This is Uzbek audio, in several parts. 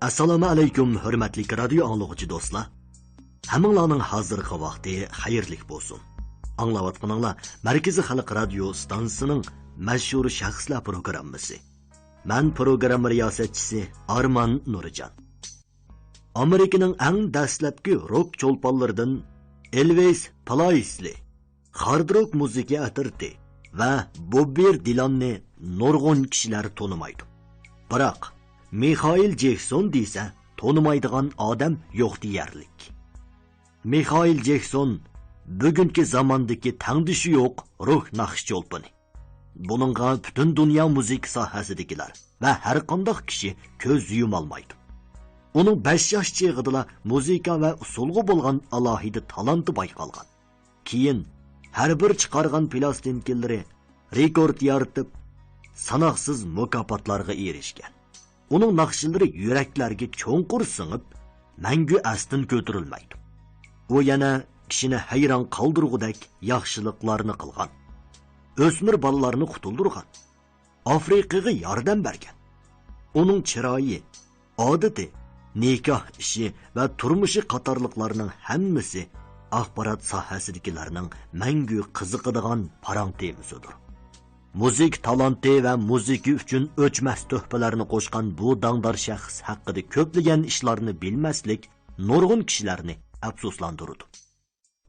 Assalomu alaykum, hurmatli radio anglag'uchi do'stlar. Hammanglarning hozirgi vaqti xayrlik bo'lsin. Anglayotganinglar Markaziy xalq radio stansiyasining mashhur shaxslar programmasi. Men programma riyosatchisi Arman Nurijon. Amerikaning eng dastlabki rock cho'lponlaridan Elvis Presley, hard rock muzika atirti va Bob Dylanni nurg'un kishilar tonimaydi. Biroq Michael Jackson desa tonimaydigan odam yo'q deyarlik. Michael Jackson bugungi zamondagi tangdishi yo'q ruh naqsh cho'lponi. Buningga butun dunyo muzika sohasidagilar va har qanday kishi ko'z yumolmaydi. Uning 5 yosh chig'ida muzika va usulga bo'lgan alohida talanti bayqalgan. Keyin har bir chiqargan plastinkalari rekord yaratib, sanoqsiz mukofotlarga erishgan. Uning naqshlari yuraklarga cho'nqur singib, mangu astin ko'tarilmaydi. U yana kishini hayron qoldirgudek yaxshiliklarni qilgan. O'smir bolalarni qutuldirgan. Afrikaga yordam bergan. Uning chiroyi, odati, nikoh ishi va turmushi qatorliqlarning hammasi axborot sohasidagilarning mangu qiziqadigan parang temisidir. Muzik talanti va muzika uchun o'chmas tuhfalarni qo'shgan bu dangdor shaxs haqida ko'plagan ishlarni bilmaslik nurg'un kishilarni afsuslantirdi.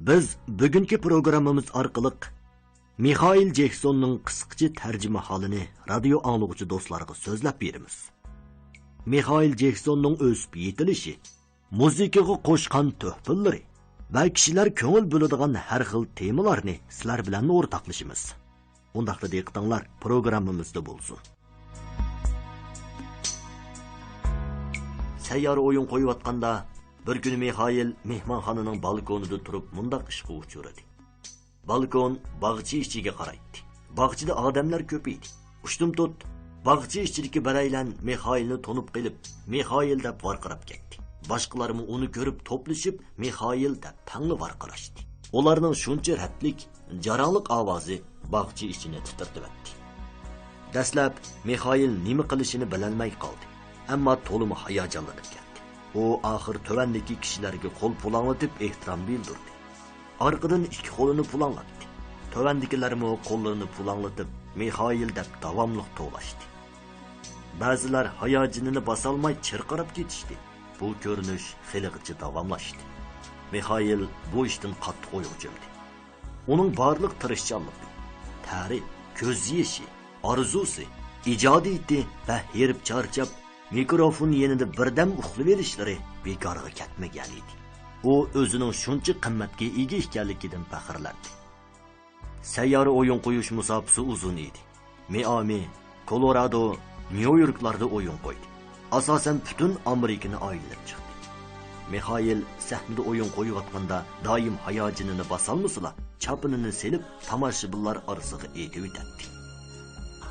Biz bugungi programmamiz orqali Michael Jacksonning qisqacha tarjima holini radio anglag'uchi do'stlarga so'zlab beramiz. Michael Jacksonning o'sib yetilishi, muzikaga qo'shgan tuhfalari va kishilar ko'ngil bo'ladigan har xil temalarni sizlar bilan o'rtoqlashamiz. Undaqda diqqatinglar programmamizda bo'lsin. Sayyora o'yin qo'yayotganda bir kuni Michael mehmonxonaning balkonida turib mundaq ishga uchradi. Balkon bog'cha ichiga qaraydi. Bog'chada odamlar ko'p edi. Ushtum tut bog'cha ichidagi baraylan Michaelni tonib qilib, Michael deb varqirab ketdi. Boshqalarmi uni ko'rib to'plashib, Michael deb tangli varqirashdi. Ularning shuncha ratlik, jaranliq ovozi bog'cha ichini titirtibdi. Dastlab Michael nima qilishini bilolmay qoldi, ammo to'limi hayajonlanib ketdi. U oxir tuvandagi kishilarga qo'l pulanglatib ehtirom bildirdi. Orqadan ikki qo'lini pulanglatdi. Tuvandagilarmi qo'llarini pulanglatib Michael deb davomli to'lashdi. Ba'zilar hayajonini bosolmay chirqirab ketishdi. Bu ko'rinish xiliqcha davomlashdi. Michael bu ishdan qattiq o'ylandi. Uning barliq tirishchanligi, ta'rif, ko'z yeshi, orzusi, ijodiyati va herib charchab mikrofon yenida birdam uxlab elishlari bekorga ketmagan edi. U o'zining shuncha qimmatga ega ekanligidan faxrlandi. Sayyora o'yin qo'yish musobaqasi uzun edi. Miami, Colorado, New Yorklarda o'yin qo'ydi. Asosan butun Amerikani aylanib chiqdi. Michael sahnada o'yin qo'yayotganda doim hayajonini bosolmasala, chapinini selib tomoshabinlar orasiga etib o'tadi.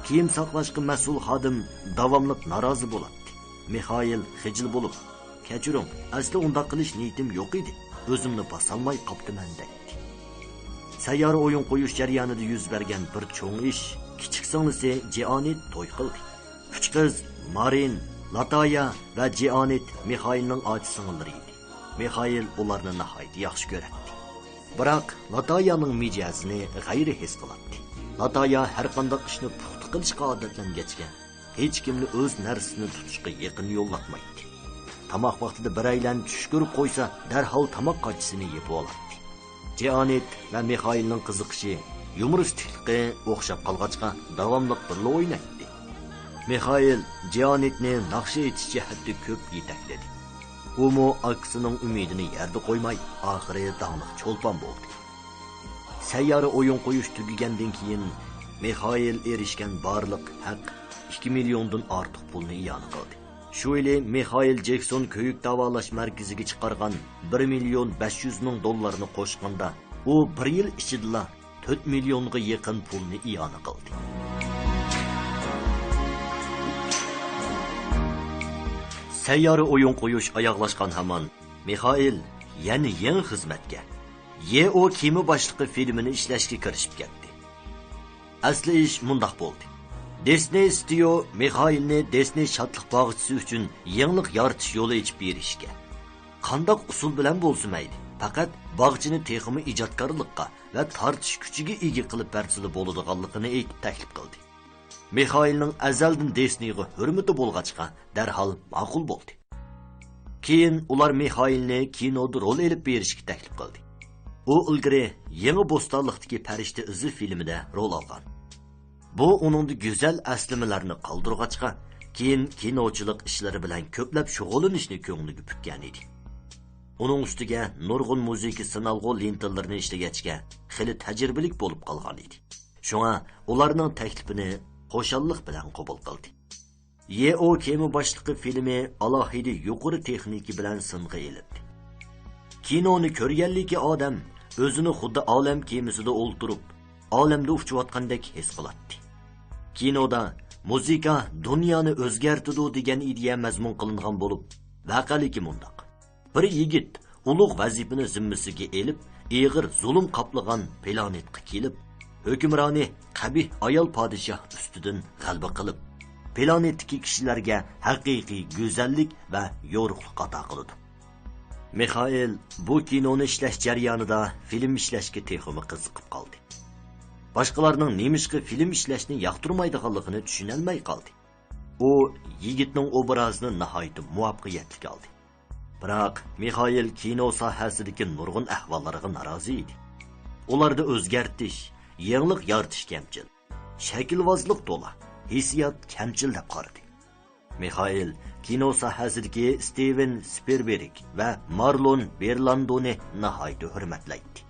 Kiyim saqlashga mas'ul xodim davomli norozi bo'ladi. Michael xijil bo'lib, "Kechiring, asli unda qilish niyatim yo'q edi. O'zimni bosolmay qoptiman" dedi. Sayyora o'yin qo'yish jarayonida yuz bergan bir cho'ng ish, kichik singlisi Janet to'y qildi. Uch qiz Marin, Lataya va Janet Michaelning ochi singlari edi. Michael ularni nihoyat yaxshi ko'radi. Biroq Latayaning mijozini g'ayri his qiladi. Lataya har qanday ishni puxta qilishga odatlangachgan, hech kimni o'z narsasini tutishga yaqin yo'llatmaydi. Tamoq vaqtida biraylan tush ko'rib qo'ysa, darhol tamoq qochisini yeb oladi. Janet va Michaelning qiziqishi, yumoristlikligi o'xshab qolg'achqa davomli birga o'ynaydi. Michael Janetni naqsha etish jihatda ko'p yetakladi. Umu aksining umidini yerda qo'ymay, oxiri danglik cho'lpon bo'ldi. Sayyora o'yin qo'yish tugagandan keyin Michael erishgan barliq haq 2 milliondan ortiq pulni iyon qildi. Shu yili Michael Jackson ko'yik davolash markaziga chiqargan 1 million 500 ming dollarni qo'shganda, u 1 yil ichida 4 millionga yaqin pulni iyon qildi. Sayyora o'yin qo'yish oyoqlashgan hamon Michael yana yangi xizmatga Ye.O. Kimi boshliqi filmini ishlashga kirishib ketdi. Asli ish mundaq bo'ldi. Disney Studio Mixailni Disney shodlik bog'chisi uchun yangilik yaratish yo'li ochib berishga. Qandoq usul bilan bo'lsa mayli, faqat bog'chini texmi ijodkorlikqa va tortish kuchiga ega qilib bersili bo'ladiganligini aytib taklif qildi. Mixailning azaldan Disneyga hurmati bo'lg'achqa darhol ma'qul bo'ldi. Keyin ular Mixailni kinoda rol olib berishga taklif qildi. U ilgari Yangi Bo'stonliqdagi Farishta izi filmida rol olgan. Bu uningda go'zal aslimalarni qoldirg'achqa, keyin kinochilik ishlari bilan ko'plab shug'ullanishni ko'ngliga pukkan edi. Uning ustiga nurg'un musiqa sinalg'u lentalarni ishlagachga xili tajribalik bo'lib qolgan edi. Shunga ularning taklifini xo'shallik bilan qabul qildi. Yeo kema boshliqi filmi alohida yuqori texnika bilan singa elindi. Kinoni ko'rganligi odam o'zini xuddi olam kemisida o'ltirib, olamda uchayotgandek his qiladi. Kinoda musiqa dunyoni o'zgartirdi degan ideya mazmun qilingan bo'lib, vaqaligi mundaq. Bir yigit ulug' vazifani zimmasiga elib, ig'ir zulm qoplagan planetga kelib, hukmroni qabih ayol podshoh ustidan g'alaba qilib, planetdagi kishilarga haqiqiy go'zallik va yorug'lik ato qildi. Mixail bu kinoni ishlash jarayonida film ishlashga texmi qiziqib qoldi. Boshqalarning nemishqa film ishlashni yoqtirmaydiganligini tushunolmay qoldi. U yigitning obrazini nihoyat muvaffaqiyatli oldi. Biroq Mixail kino sohasidagi nurg'un ahvollarga norozi edi. Ularda o'zgartish, yangilik yaratish kamchil, shaklvozlik to'la, hissiyot kamchil deb qaradi. Mixail kino sohasidagi Steven Spielberg va Marlon Berlandoni nihoyat hurmatlaydi.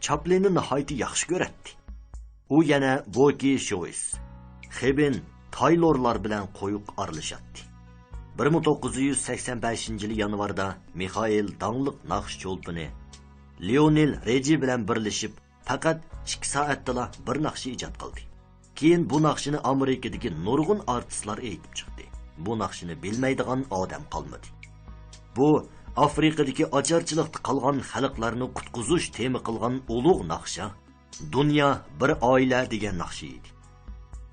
Chaplinni nihoyat yaxshi ko'radi. U yana Boki Shois, Xeben Taylorlar bilan qo'yiq aralashadi. 1985-yil yanvarda Mixail dangliq naqsh cho'lpini Lionel Reji bilan birlashib, faqat 2 soatda bir naqsh ijod qildi. Keyin bu naqshini Amerikadagi nurg'un artistlar aytib chiqdi. Bu naqshini bilmaydigan odam qolmadi. Bu Afrikadagi ocharchilikda qolgan xalqlarni qutqizish tema qilgan ulug' naqsha, Dunyo bir oila degan naqshi edi.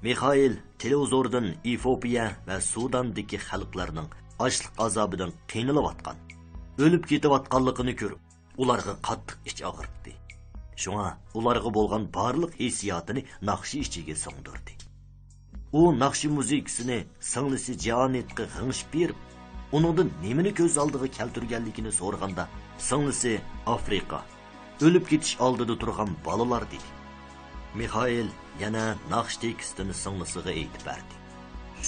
Mixail televizordan Efiopiya va Sudandagi xalqlarning ochlik azobidan qiynalayotgan, o'lib ketayotganligini ko'rib, ularga qattiq ich og'ritdi. Shunga ularga bo'lgan barliq hissiyotini naqshi ichiga singdirdi. U naqshi muzikasini singlisi Janetga g'ingshib berib, uningdan nimani ko'z oldiga keltirganligini so'raganda, singlisi Afrika, o'lib ketish oldida turgan bolalar dedi. Mixail yana naqsh tekstini singlisiga aytib berdi.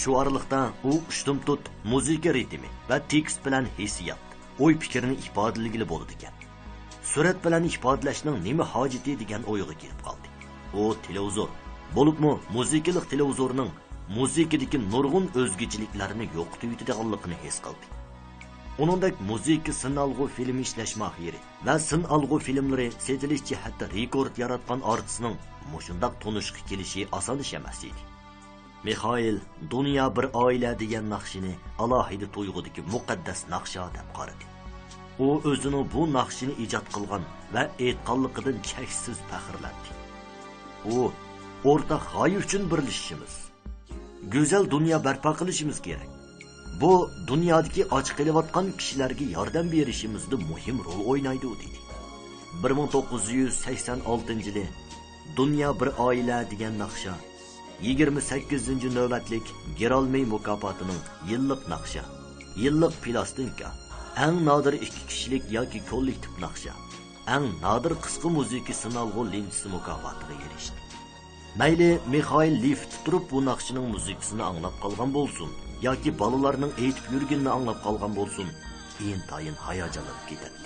Shu oraliqda u ushtumtut musiqa ritmi va tekst bilan hissiyot, o'y fikrini ifodalagili bo'ldi ekan. Surat bilan ifodalashning nima hojati degan o'yga kelib qoldi. U televizor, bo'libmi musiqalik televizorning musiqadagi nurg'un o'zgachiliklarni yo'qotib yetadiganligini his qildi. Uningdek musiqa sinalg'u film ishlash mahiri va sinalg'u filmlari setilish jihatda rekord yaratgan artistning mushundaq tunishga kelishi oson ish emas edi. Mixail Dunyo bir oila degan naqshini alohida tuyg'udagi muqaddas naqsha deb qaradi. U o'zini bu naqshini ijod qilgan va aytganligidan cheksiz faxrlandi. U o'rtaq g'oya uchun birlashishimiz, go'zal dunyo barpo qilishimiz kerak. Bu dunyodagi och qilayotgan kishilarga yordam berishimizda muhim rol o'ynaydi dedi. 1986-yili Dunyo bir oila degan naqsha 28-navbatlik Gerolmey mukofotining yillik naqsha, yillik plastinka, eng nodir 2 kishilik yoki kollektiv naqsha, eng nodir qisqa musiqa sinalg'u lentasi mukofotiga erishdi. Mayli Mixail lift turib bu naqshining musiqasini anglab qolgan bo'lsin, yoki bolalarning aytib yurganini anglab qolgan bo'lsin, intayin hayajonlanib ketadi.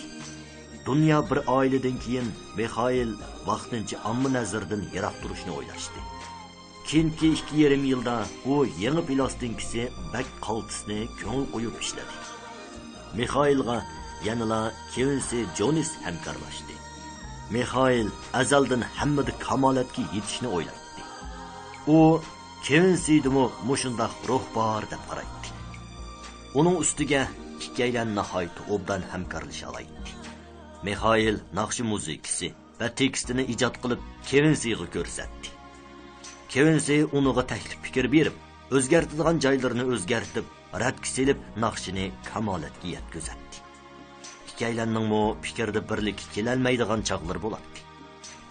Dunyo bir oiladan keyin Mixail vaqtincha omma nazaridan yiroq turishni o'ylashdi. Keyingi 2,5 yilda u yangi plastinkasi Back Cultsni ko'ngil qo'yib ishladi. Mixailga yanala Quincy Jones hamkorlashdi. Mixail azaldan hammada kamolatga yetishni o'yladi. U Quincy'dimi mushundaq ruh bor deb qaraydi. Uning ustiga ikkaylan nihoyat obdan hamkorlasha oladi. Mixail naqshi musiqasi va tekstini ijod qilib Quincy'ga ko'rsatdi. Kevinsi unuğa təklif fikir berib, özgərtidigan joylarini özgərtib, rədki selib naqshini kamolatga yetkazatdi. Ikkilaningmi fikrda birlik kelolmaydigan chaqlar bo'ladi.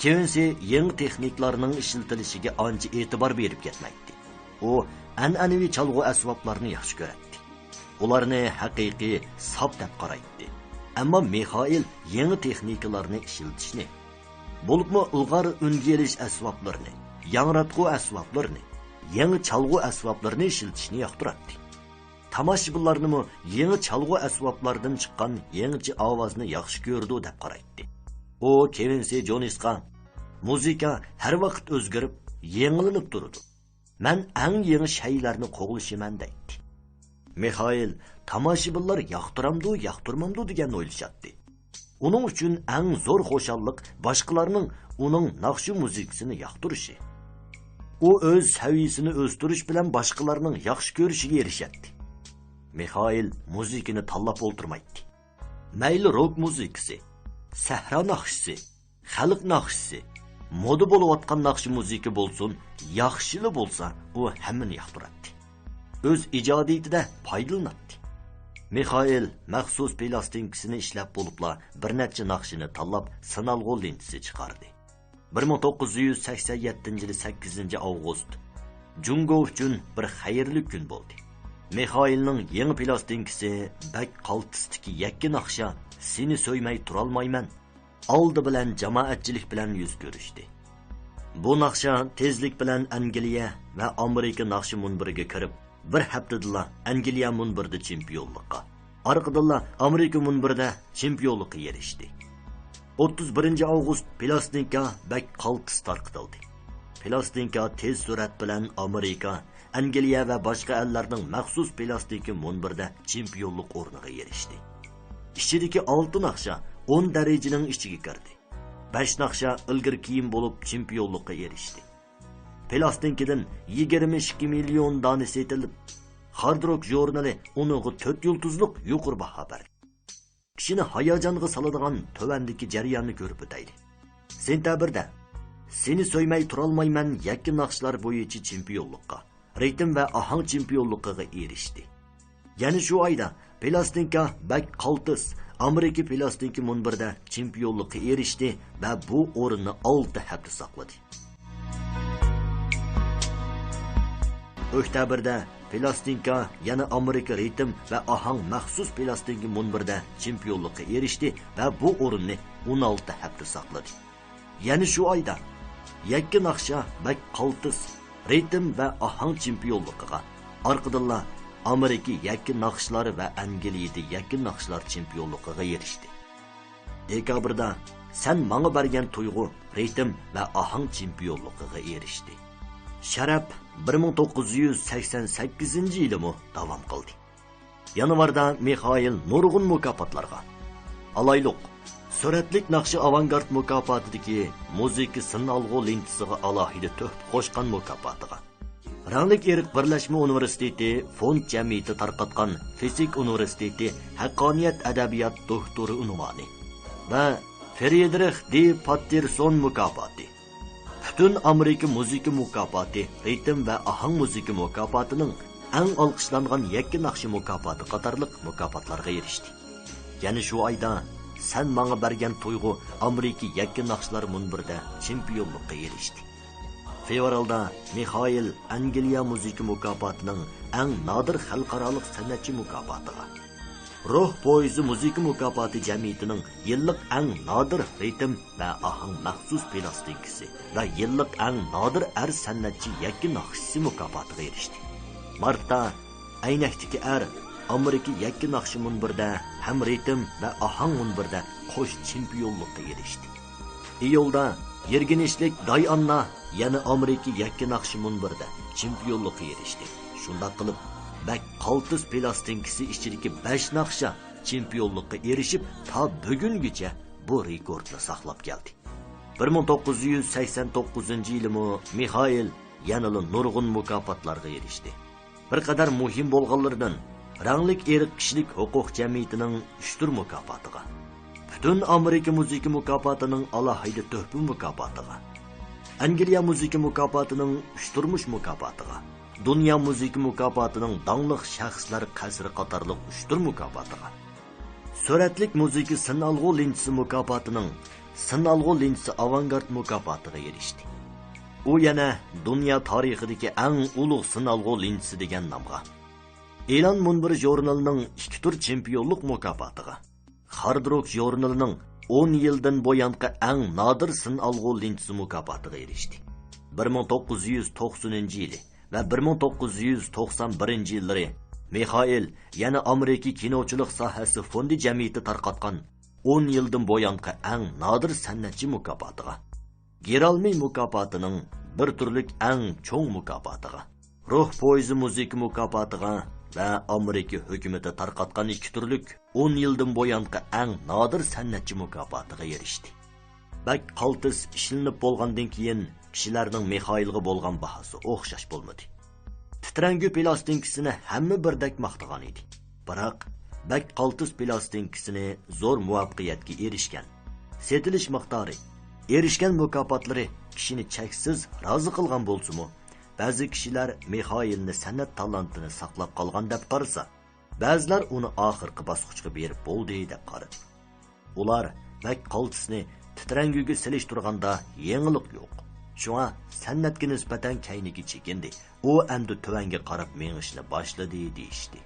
Kevinsi yangi texniklarning ishlatilishiga ancha e'tibor berib ketmaydi. U an'anaviy chalg'u asboblarni yaxshi ko'radi. Ularni haqiqiy sop deb qaraydi. Ammo Mixail yangi texnikalarni ishlatishni, bo'libmi ilg'or unga elish asboblarini, yangratqu asboblarini, yangi chalg'u asboblarini ishlatishni yoqtiradi. Tomoshabinlarni yangi chalg'u asboblardan chiqqan yangicha ovozni yaxshi ko'rdi deb qaraydi. U Kevinsi Jonisga muzika har vaqt o'zgarib, yangilanib turadi. Men eng yangi shaylarni qo'g'lishiman deydi. Mixail tomoshabinlar yoqtiramdu, yoqtirmamdu deganni o'ylashadi. Uning uchun eng zo'r xo'shallik boshqalarning uning naqshi muzikasini yoqtirishi. U o'z saviyasini o'stirish bilan boshqalarning yaxshi ko'rishiga erishadi. Mixail muzikani tanlab o'ltirmaydi. Mayli rock muzikasi, sahro naqshisi, xalq naqshisi, moda bo'layotgan naqshi muzika bo'lsin, yaxshili bo'lsa, u hammani yoqtiradi. O'z ijodiyatida foydalanadi. Mixail maxsus plastinkasini ishlab bo'libla bir necha naqshini tanlab sinalg'u lentasi chiqardi. 1987-yili 8-avgust Jungo uchun bir xayrli kun bo'ldi. Mixailning yangi plastinkasi bak qaltisdiki yakki naqsha Seni so'ymay turolmayman oldi bilan jamoatchilik bilan yuz ko'rishdi. Bu naqsha tezlik bilan Angliya va Amerika naqshi munbiriga kirib, bir haftada Angliya munbirida chempionlikqa, orqadan Amerika munbirida chempionlikqa erishdi. 31-avgust plastinka bak qaltis tarqatildi. Plastinka tez surat bilan Amerika, Angliya va boshqa ellarning maxsus plastinka munbirida chempionlik o'rniga erishdi. Ichidagi 6 naqsha 10 darajaning ichiga kirdi. 5 naqsha ilgir kiyim bo'lib chempionlikqa erishdi. Plastinkadan 22 million dona setilib, Hard Rock jurnali uning 4 yulduzlik yuqori baho berdi. Kishini hayajonga soladigan tövandagi jarayonni ko'rib o'taylik. Sentabrda Seni so'ymay turolmayman yakki naqshlar bo'yicha chempionlikqa, ritm va ahang chempionligiga erishdi. Ya'ni shu oyda plastinka bak qaltis Amerika plastinka munbirida chempionlikqa erishdi va bu o'rinni 6 hafta saqladi. Oktabrda plastinka yana Amerika ritm va ahang maxsus plastinka munbirida chempionlikqa erishdi va bu o'rinni 16 hafta saqladi. Ya'ni shu oyda yakki naqsha bak qaltis ritm va ahang chempionligiga, orqadan Amerika yakki naqshlari va Angliyada yakki naqshlar chempionligiga erishdi. Dekabrda Sen manga bergan tuyg'u ritm va ahang chempionligiga erishdi. Sharaf 1988-yilimi davom qildi. Yanvarda Mixail nurg'un mukofotlarga, alayliq suratlik naqshi avangard mukofotidagi muzika sinalg'u lentasiga alohida tuhfa qo'shgan mukofotiga, Ranglik Erik Birlashma Universiteti fond jamiyati tarqatgan Fizik Universiteti haqqoniyat adabiyot doktori unvoni va Friedrich D. Patterson mukofoti, Butun Amerika muzika mukofoti, ritm va ahang muzika mukofotining eng olqishlangan yakki naqshi mukofoti qatorliq mukofotlarga erishdi. Ya'ni shu oyda Sen manga bergan tuyg'u Amerika yakki naqshlar munbirida chempionlikqa erishdi. Fevralda Mixail Angliya muzika mukofotining eng nodir xalqaroliq san'atchi mukofotiga, Ruh poyzi muzika mukofoti jamiyatining yillik eng nodir ritm va ahang maxsus plastinkasi va yillik eng nodir san'atchi yakki naqshisi mukofotiga erishdi. Martda Aynakdagi Amerika yakki naqshi munbirida ham ritm va ahang munbirida qo'sh chempionlikqa erishdi. Iyulda Yerginishlik Dayanna yana Amerika yakki naqshi munbirida chempionlikqa erishdi. Shunda qilib bak qaltis plastinkasi ichidagi 5 naqsha chempionlikqa erishib, ta bugungacha bu rekordni saqlab keldi. 1989-yilimi Mixail yana nurg'un mukofotlarga erishdi. Bir qadar muhim bo'lganlardan Ranglik Erik kishilik huquq jamiyatining 3 tur mukofotiga, Butun Amerika muzika mukofotining alohida tuhfa mukofotiga, Angliya musiqa mukofotining Ushturmush mukofotiga, Dunyo musiqa mukofotining Dangliq shaxslar qasri qatorliq Ushtur mukofotiga, Suratlik musiqa sinalg'u linchisi mukofotining Sinalg'u linchisi avangard mukofotiga erishdi. U yana dunyo tarixidagi eng ulug' sinalg'u linchisi degan nomga, E'lon munbiri jurnalining 2 tur chempionlik mukofotiga, Hard Rock jurnalining 10 yildan bo'yanqi eng nodir sinalg'u linchisi mukofotiga erishdi. 1990 yili va 1991 yillari Mixail yana Amerika kinochilik sohasi fondi jamiyati tarqatgan 10 yildan bo'yanqi eng nodir san'atchi mukofotiga, Geralmiy mukofotining bir turlik eng cho'ng mukofotiga, Ruh poyzi musiqa mukofotiga va Amerika hukumati tarqatgan 2 turlik 10 yildan bo'yanqi eng nodir san'atchi mukofotiga erishdi. Bak qaltis ishlanib bo'lgandan keyin kishilarning Mixailga bo'lgan bahosi o'xshash bo'lmadi. Titrangi plastinkasini hamma birdek maqtagan edi. Biroq bak qaltis plastinkasini zo'r muvaffaqiyatga erishgan. Setilish miqdori, erishgan mukofotlari kishini cheksiz rozi qilgan bo'lsa-mu, ba'zi kishilar Mixailni san'at talantini saqlab qolgan deb qarasa, ba'zilar uni oxirgi bosqichga berib bo'ldi deb qaradi. Ular bak qaltisni titrangiga silish turganda yangilik yo'q. Shunga san'atga nisbatan kayniga chekindi. U endi tuvanga qarab mengishni boshladi deyishdi.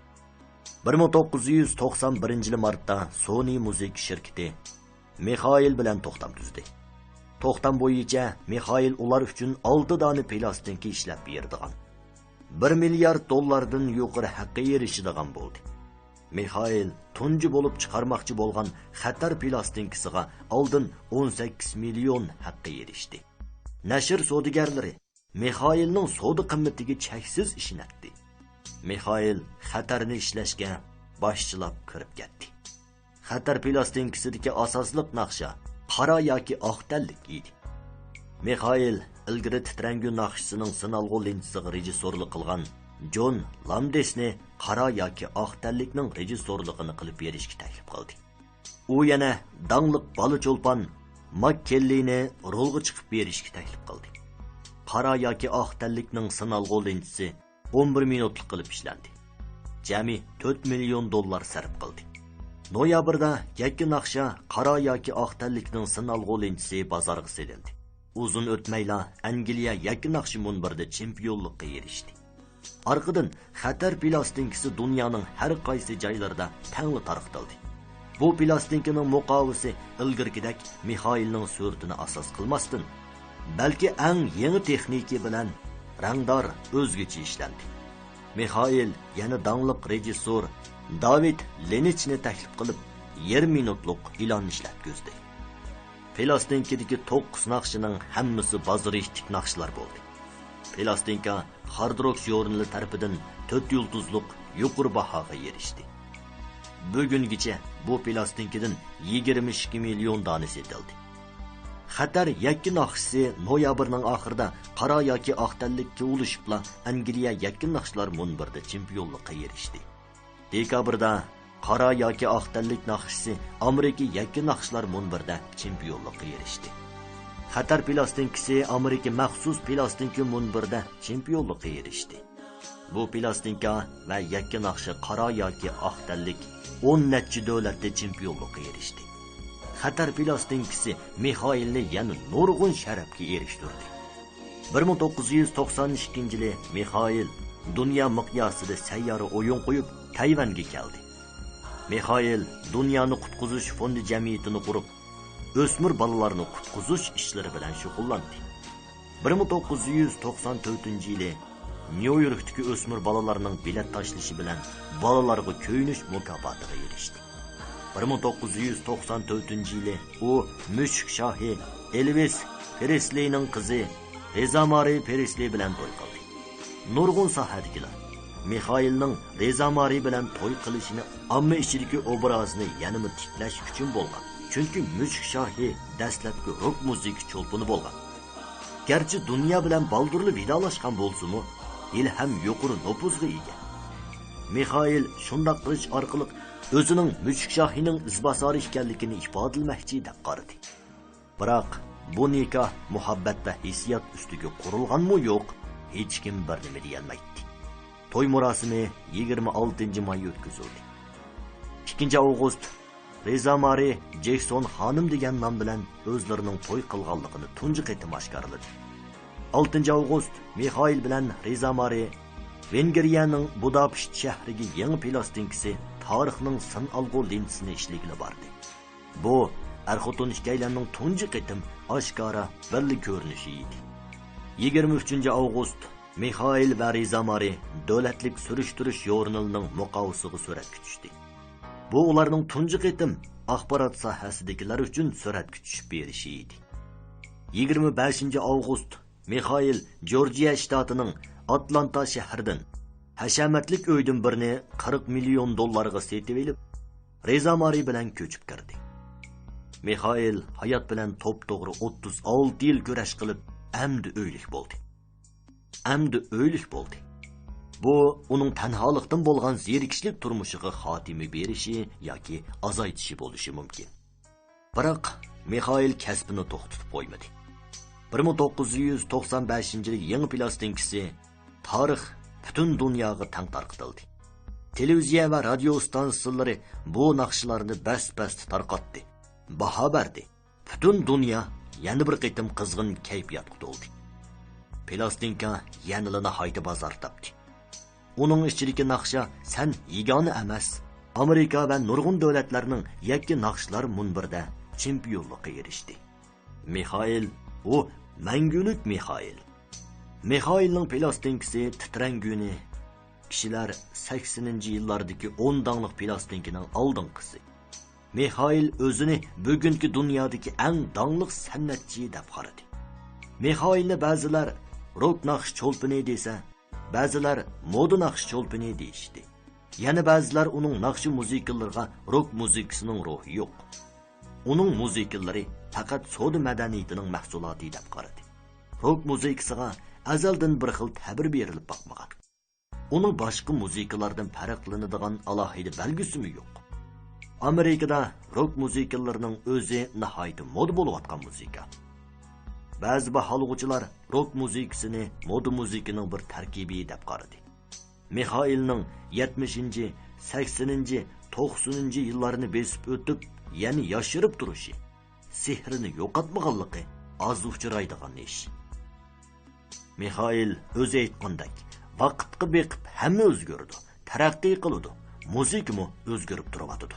1991 martda Sony musiqa shirkati Mixail bilan to'xtam tuzdi. To'xtam bo'yicha Mixail ular uchun 6 dona plastinka ishlab berdigan. 1 milliard dollardan yuqori haqqa erishadigan bo'ldi. Mixail tunji bo'lib chiqarmoqchi bo'lgan xatar plastinkasiga oldin 18 million haqqa erishdi. Nashr savdogarlari Mixailning savdo qimmatiga cheksiz ishonatdi. Mixail xatarni ishlashga boshchilab kirib ketdi. Xatar plastinkasidagi asosliq naqsha qora yoki oq tanlik edi. Mixail ilgari titrangu naqshisining sinalg'u linchisiga rejissorlik qilgan John Lamdesni qora yoki oq tanlikning rejissorligini qilib berishga taklif qildi. U yana dangliq bola cho'lpon Makkellini rolga chiqib berishga taklif qildi. Qora yoki oq tanlikning sinalg'u linchisi 11 minutlik qilib ishlandi. Jami 4 million dollar sarf qildi. Noyabrda yakki naqsha qora yoki oq tanlikning sinalg'u linchisi bozorga selindi. Uzun o'tmayla Angliya yakki naqshi munbirida chempionlikka erishdi. Arqadan xatar plastinkasi dunyoning har qaysi joylarida tangli tarqatildi. Bu plastinkaning muqovisi ilgirgidek Mixailning suratini asos qilmasdan, balki eng yangi texnika bilan rangdor o'zgacha ishlandi. Mixail yana dangliq rejissor David Lenichni taklif qilib 20 minutlik e'lon ishlatgizdi. Plastinkadagi 9 naqshining hammasi bazoristik naqshlar bo'ldi. Plastinka Hard Rock jurnali tarafidan 4 yulduzlik yuqori bahoga erishdi. Bugungacha bu plastinkadan 22 million dona sotildi. Xatar yakki naqshisi noyabrning oxirida qora yoki oq tanlikka ulashibla Angliya yakki naqshlar munbirida chempionlikka erishdi. Dekabrda qora yoki oq tanlik naqshisi Amerika yakki naqshlar munbirida chempionlikka erishdi. Xatar plastinkasi Amerika maxsus plastinka munbirida chempionlikka erishdi. Bu plastinka va yakki naqshi qora yoki oq tanlik 10 necha davlatda chempionlikka erishdi. Xatar plastinkasi Mixailni yana nurg'un sharafga erishtirdi. 1992-yili Mixail dunyo miqyosida sayyora o'yin qo'yib Tayvanga keldi. Mixail dunyoni qutqizish fondi jamiyatini qurib, o'smir bolalarni qutqizish ishlari bilan shug'ullandi. 1994-yili Nyu-Yorkdagi o'smir bolalarning bilet tashlashi bilan bolalarga ko'yinish mukofotiga erishdi. 1994-yili u mushuk shohi Elvis Presleyning qizi Rezamari Presley bilan to'y qildi. Nurg'un sohadigilar Mixailning Rezamari bilan to'y qilishini omma ichidagi obrazini yanada tiklash uchun bo'lgan. Chunki mushuk shohi dastlabki rock musiqa cho'lpini bo'lgan. Garchi dunyo bilan baldurli vidolashgan bo'lsa-mu, ilham yuqori nopuzga ega. Mixail shundoq qilish orqali o'zining mushuk shohining izbosori ekanligini ifodalamoqchi deb qaradi. Biroq bu nikoh muhabbat va hissiyot ustiga qurilganmi yo'q, hech kim bir nima deyolmaydi. To'y murosimi 26-may o'tkazildi. 2 avgust Reza Mari Jackson xonim degan nom bilan o'zlarining to'y qilganligini tunji qatim oshkorladi. 6 avgust Mikhail bilan Reza Mari Vengriyaning Budapest shahriga yangi plastinkasi tarixning sin olg'u lensini ishligini bordi. Bu er-xotin ikkilarning tunji qatim oshkora birlik ko'rinishi edi. 23 avgust Mikhail va Reza Mari davlatlik surishtirish jurnalining muqovasiga suratga tushdi. Bu ularning tunji qatim axborot sohasidagilar uchun suratga tushib berishi edi. 25 avgust Mikhail Georgiya shtatining Atlanta shahridan hashamatlik uydan birini 40 million dollarga setib olib, Reza Mari bilan ko'chib kirdi. Mikhail hayot bilan to'p-to'g'ri 36 yil kurash qilib, amdi o'ylik bo'ldi. Bu uning tanholikdan bo'lgan zerikishlik turmushiga xotimi berishi yoki azaytishi bo'lishi mumkin. Biroq Mikhail kasbini to'xtatib qo'ymadi. 1995-yil yangi plastinkasi tarix butun dunyoga tang tarqatildi. Televiziya va radio stansiyalari bu naqshlarni bas-bas tarqatdi. Baho berdi. Butun dunyo yana bir qitim qizg'in kayfiyatga to'ldi. Plastinka yanilini hayda bozor topdi. Uning ichidagi naqsha san yagona emas, Amerika va nurg'un davlatlarning yakka naqshlar munbirda chempionlikka erishdi. Mikhail u mangulik Mikhail. Mikhailning plastinkasi titranguni kishilar 80-yillardagi 10 danglik plastinkining oldinqisi. Mikhail o'zini bugungi dunyodagi eng danglik san'atchi deb qaradi. Mikhailni ba'zilar rock naqsh cho'lpini desa, ba'zilar moda naqsh cho'lpini deyishdi. Yana ba'zilar uning naqshi musiqalariga rock muzikasining ruhi yo'q. Uning musiqalari faqat soda madaniyatining mahsuloti deb qaradi. Rock muzikasiga azaldan bir xil ta'bir berilib boqmagan. Uning boshqa musiqalardan farqlanadigan alohida belgisimi yo'q. Amerikada rock musiqalarining o'zi nihoyat moda bo'layotgan musiqa. Ba'zi baholuvchilar rock muzikasini moda musiqining bir tarkibi deb qaradi. Mikhailning 70-chi, 80-chi, 90-chi yillarini besib o'tib, ya'ni yashirib turishi, sehrini yo'qotmaganligi oz uchraydigan ish. Mikhail o'zi aytgandek, vaqtga beqib hamma o'zgardi, taraqqiy qildi, musiqami o'zgarib turibdi.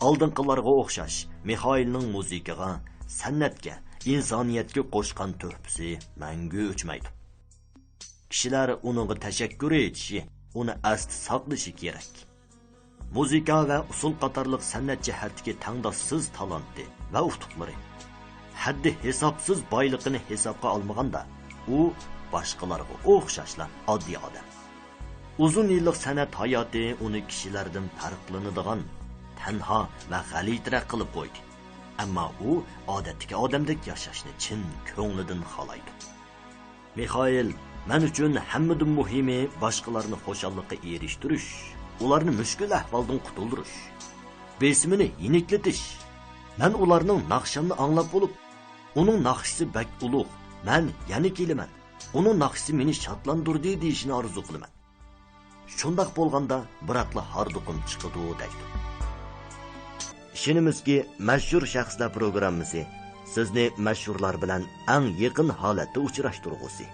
Oldinqilarga o'xshash Mikhailning musiqaga, san'atga, insoniyatga qo'shgan tuhfasi mangu o'chmaydi. Kishilar uningga tashakkur etishi, uni asti saqlashi kerak. Musiqa va usul qatorliq san'at jihatiga tangdoshsiz talanti va utuqlari, haddi hisobsiz boyligini hisobga olmaganda, u boshqalarga o'xshashla oddiy odam. Uzun yillik san'at hayoti uni kishilardan farqlanadigan, tanho va g'alitiroq qilib qo'ydi. Ammo u odatdagi odamdek yashashni chin ko'nglidan xohlaydi. Mikhail men uchun hammadan muhimi boshqalarni xushallikqa erishtirish, ularni mushkul ahvoldan qutuldirish, besimini yeniklatish. Men ularning naqshamni anglab bo'lib, uning naqshisi bak ulug', men yana kelaman. Uning naqshisi meni shodlantirdi deyishni orzu qilaman. Shundoq bo'lganda biratla harduqim chiqadi deydi. Ishonimizki, mashhur shaxslar programmasi sizni mashhurlar bilan eng yaqin holatda uchrashtirgusi.